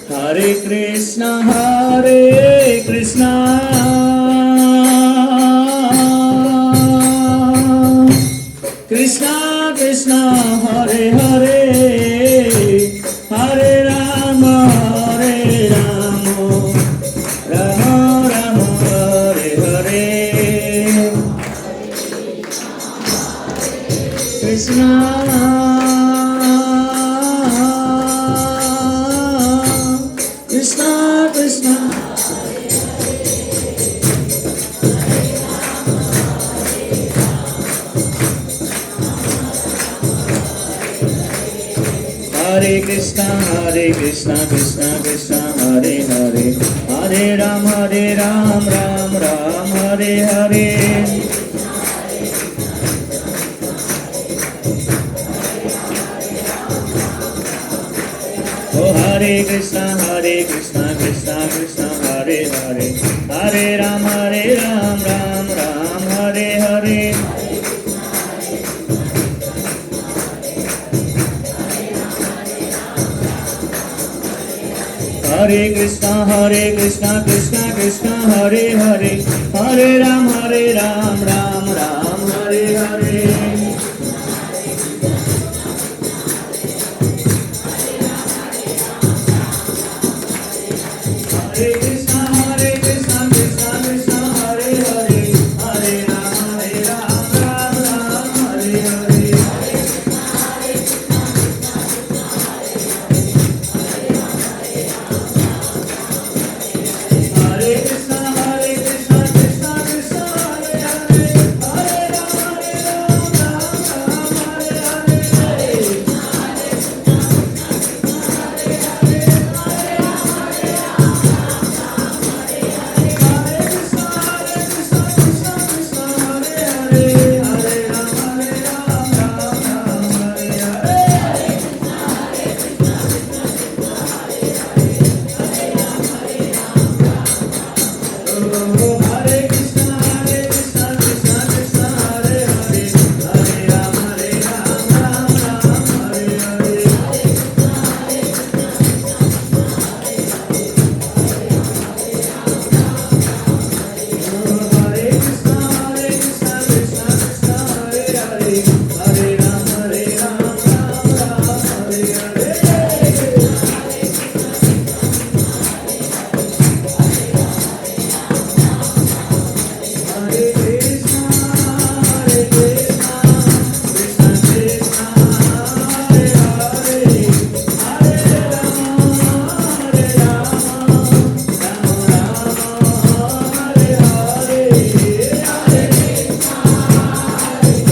Hare Krishna Krishna Krishna Hare Hare Hare Rama Rama Rama Hare Hare Krishna Krishna Krishna Hare Krishna Krishna Krishna Hare Hare Hare Ram Ram Ram Hare Hare Oh Hare Krishna Krishna Krishna Hare Hare Hare Ram Ram Ram Hare Hare Hare Krishna Krishna Krishna Hare Hare Hare Ram Ram Ram Hare Hare